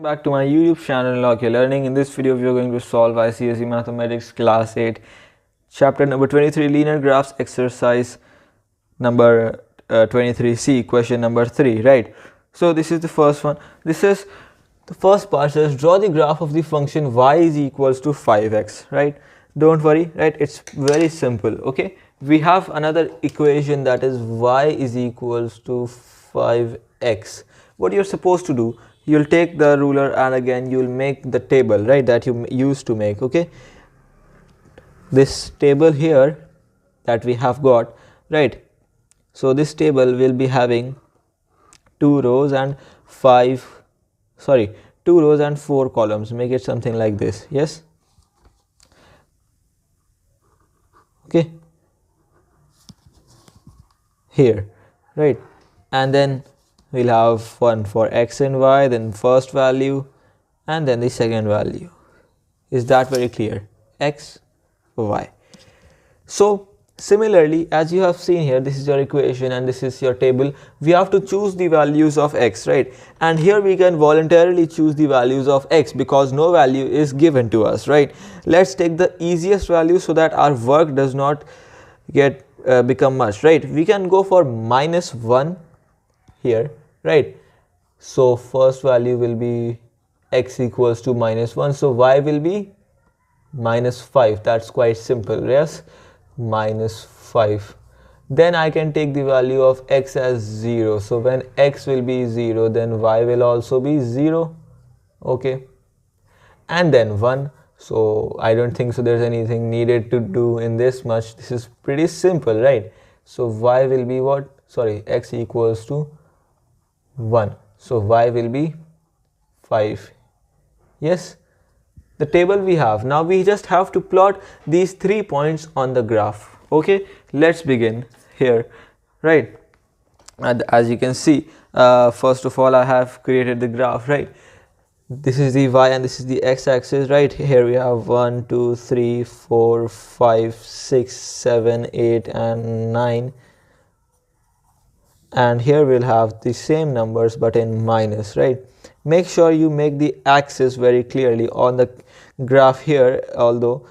back to my YouTube channel Okay Learning. In this video, we are going to solve ICSE Mathematics Class 8, Chapter number 23, Linear Graphs, Exercise number 23C, question number 3, right? So this is the first one. This is the first part says draw the graph of the function y is equals to 5x, right? Don't worry, right? It's very simple, okay? We have another equation that is y is equals to 5x. What you're supposed to do, you'll take the ruler and again you'll make the table, right, that you used to make, okay? This table here that we have got, right? So this table will be having 2 rows and 4 columns. Make it something like this, yes? Okay, here, right? And then we'll have one for x and y, then first value and then the second value. Is that very clear? X, y. So similarly, as you have seen here, this is your equation and this is your table. We have to choose the values of x, right? And here we can voluntarily choose the values of x because no value is given to us, right? Let's take the easiest value so that our work does not get become much, right? We can go for -1 here, right? So first value will be x equals to -1, so y will be -5. That's quite simple, yes, -5. Then I can take the value of x as 0. So when x will be 0, then y will also be 0, okay? And then 1. So I don't think so there's anything needed to do in this much. This is pretty simple, right? So y will be what? Sorry, x equals to 1. So y will be 5. Yes, the table we have. Now we just have to plot these 3 points on the graph. Okay, let's begin here, right? And as you can see, first of all, I have created the graph, right? This is the y and this is the x-axis, right? Here we have 1, 2, 3, 4, 5, 6, 7, 8 and 9. And here we'll have the same numbers but in minus, right? Make sure you make the axis very clearly on the graph here, although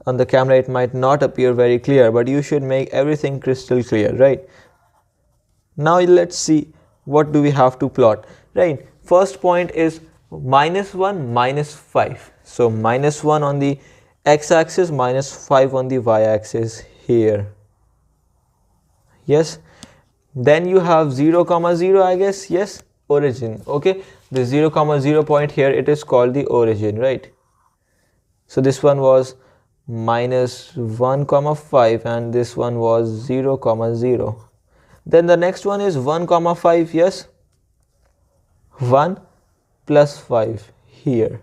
on the camera it might not appear very clear, but you should make everything crystal clear, right? Now let's see what do we have to plot, right? First point is -1, -5. So -1 on the x-axis, -5 on the y-axis here. Yes. Then you have 0, 0, I guess, yes, origin, okay? The 0, 0 point here, it is called the origin, right? So this one was -1, 5 and this one was 0, 0. Then the next one is 1, 5, yes? 1 plus 5 here.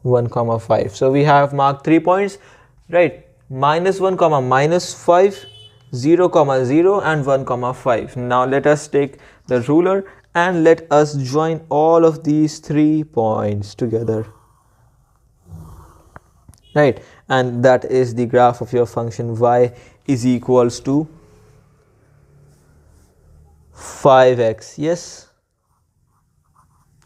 1, 5. So we have marked 3 points, right? -1, -5. 0, 0 and 1, 5. Now let us take the ruler and let us join all of these 3 points together, right? And that is the graph of your function y is equals to 5x, yes?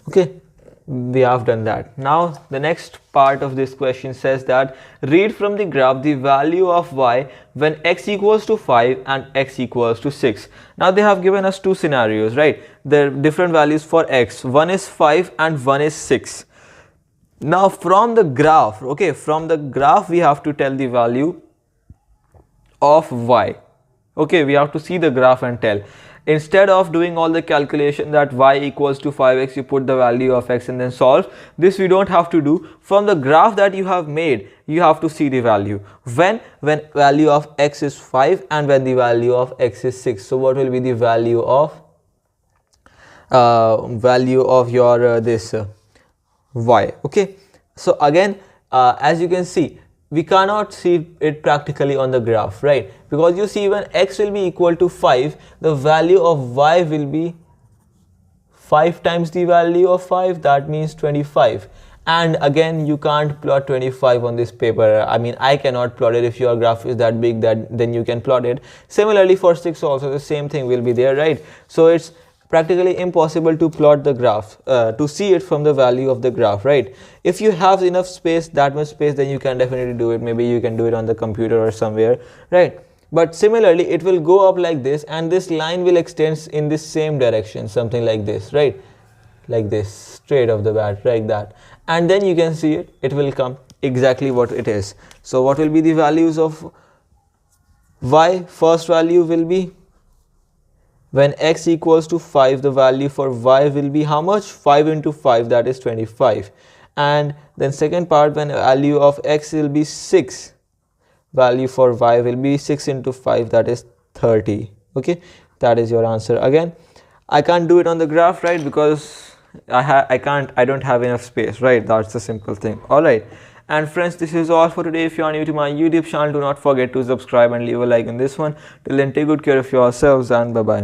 Okay, we have done that. Now the next part of this question says that read from the graph the value of y when x equals to 5 and x equals to 6. Now they have given us 2 scenarios, right? There are different values for x. One is 5 and one is 6. Now from the graph, okay, from the graph we have to tell the value of y. Okay, we have to see the graph and tell. Instead of doing all the calculation that y equals to 5x, you put the value of x and then solve. This we don't have to do. From the graph that you have made, you have to see the value. When value of x is 5 and when the value of x is 6. So what will be the value of your y? Okay. So again, as you can see, we cannot see it practically on the graph, right? Because you see when x will be equal to 5, the value of y will be 5 times the value of 5, that means 25. And again, you can't plot 25 on this paper. I mean, I cannot plot it. If your graph is that big, then you can plot it. Similarly for 6 also, the same thing will be there, right? So it's practically impossible to plot the graph, to see it from the value of the graph, right? If you have enough space, that much space, then you can definitely do it. Maybe you can do it on the computer or somewhere, right? But similarly, it will go up like this, and this line will extend in this same direction, something like this, right? Like this, straight off the bat, like that. And then you can see it, it will come exactly what it is. So what will be the values of y? First value will be when x equals to 5, the value for y will be how much? 5 into 5, that is 25. And then second part, when value of x will be 6, value for y will be 6 into 5, that is 30. Okay, that is your answer. Again, I can't do it on the graph, right? Because I don't have enough space, right? That's the simple thing. All right. And friends, this is all for today. If you are new to my YouTube channel, do not forget to subscribe and leave a like on this one. Till then, take good care of yourselves and bye bye.